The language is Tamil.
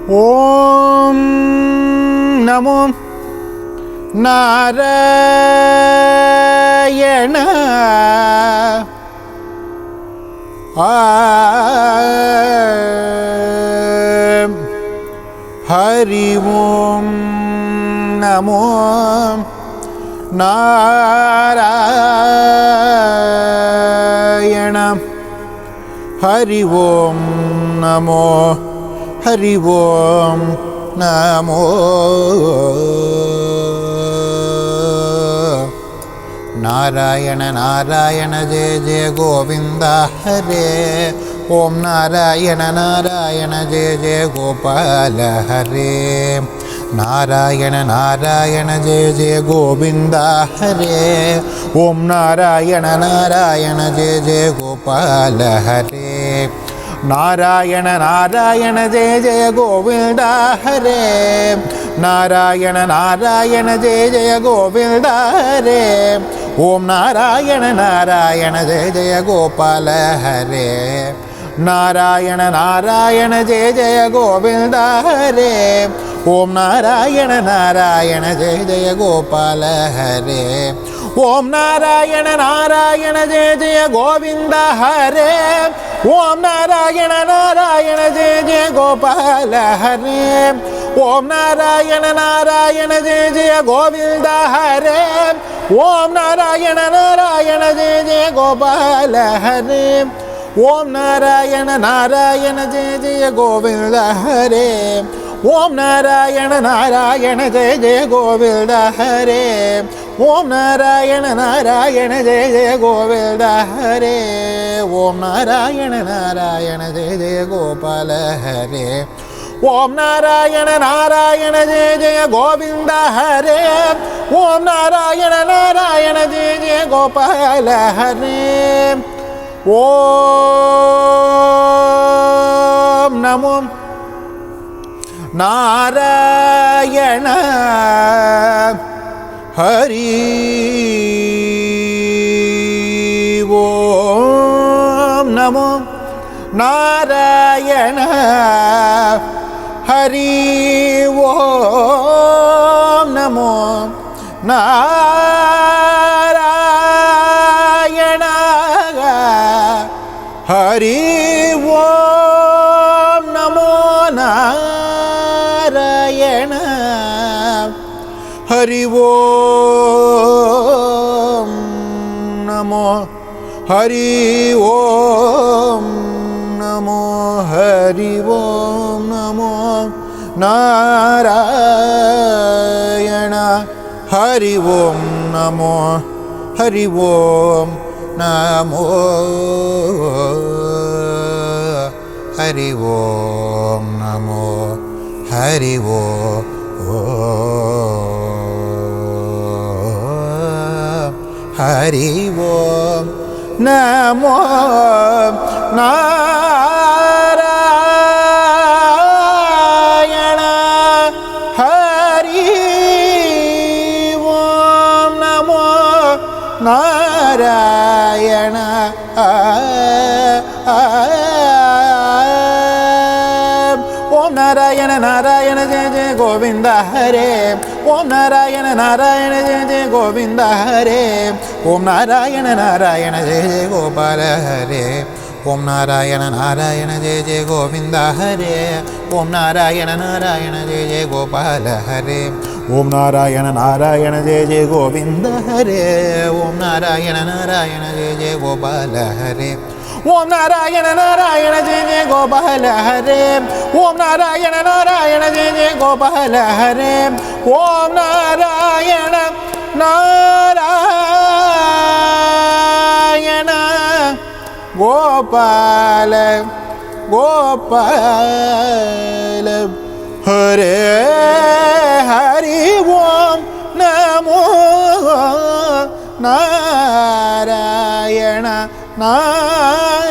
ஓம் நமோ நாராயண ஹரி ஓம் நமோ நாராயண ஹரி ஓம் நமோ ஹரி ஓம் நமோ நாராயண நாராயண ஜெய ஜெய கோவிந்த ஹரே ஓம் நாராயண நாராயண ஜெய ஜெய கோபால ஹரே நாராயண நாராயண ஜெய ஜெய கோவிந்த ஹரே ஓம் நாராயண நாராயண ஜெய ஜெய கோபால ஹரே நாராயண நாராயண ஜெய ஜெய கோவிந்த ஹரே நாராயண நாராயண ஜெய ஜெய கோவிந்த ஹரே ஓம் நாராயண நாராயண ஜெய ஜெய கோபால ஹரே நாராயண நாராயண ஜெய ஜெய கோவிந்த ஹரே ஓம் நாராயண நாராயண ஜெய ஜெய கோபால ஹரே ஓம் நாராயண நாராயண ஜெய ஜெய கோவிந்த ஹரே ஓம் நாராயண நாராயண ஜெய ஜெய கோபால ஹரே ஓம் நாராயண நாராயண ஜெய ஜெய கோவிந்த ஹரே ஓம் நாராயண நாராயண ஜெய ஜெய கோபால ஹரே ஓம் நாராயண நாராயண ஜெய ஜெய கோவிந்த ஹரே ஓம் நாராயண நாராயண ஜெய ஜெய கோவிந்த ஹரே ஓம் நாராயண நாராயண ஜெய ஜெய கோவிந்த ஹரே ஓம் நாராயண நாராயண ஜெய ஜெய கோபால ஹரே ஓம் நாராயண நாராயண ஜெய ஜெய கோவிந்த ஹரே ஓம் நாராயண நாராயண ஜெய ஜெய கோபால ஹரே ஓம் நமோ நாராயண ஹரி ஓம் நமோ நாராயண ஹரி ஓம் நமோ நாராயண ஹரி ஓம் நமோ நாராயண ஹரி ஓம் நமோ ஹரி ஓம் நமோ ஹரி ஓம் நமோ நாராயண ஹரி ஓம் நமோ ஹரி ஓம் நமோ ஹரி ஓம் நமோ ஹரி ஓம் ஹரி ஓம் நமோ நாராயண ஹரி ஓம் நமோ நாராயண ஓம் நாராயண நாராயண ஜெய ஜெய கோவிந்த ஹரே ஓம் நாராயண நாராயண ஜெய ஜெய கோவிந்த ஹரே ஓம் நாராயண நாராயண ஜெய ஜெய கோபால ஹரே ஓம் நாராயண நாராயண ஜெய ஜெய கோவிந்த ஹரே ஓம் நாராயண நாராயண ஜெய ஜெய கோபால ஹரே ஓம் நாராயண நாராயண ஜெய ஜெய கோவிந்த ஹரே ஓம் நாராயண நாராயண ஜெய ஜெய கோபால ஹரே ஓம் நாராயண நாராயண ஜெய ஜெய கோபால ஹரே ஓம் நாராயண நாராயண ஜெய ஜெய கோபால ஹரே ஓம் நாராயண நாராயண கோபால கோபால ஹரே ஹரி ஓம் நமோ நாராயண நாராயண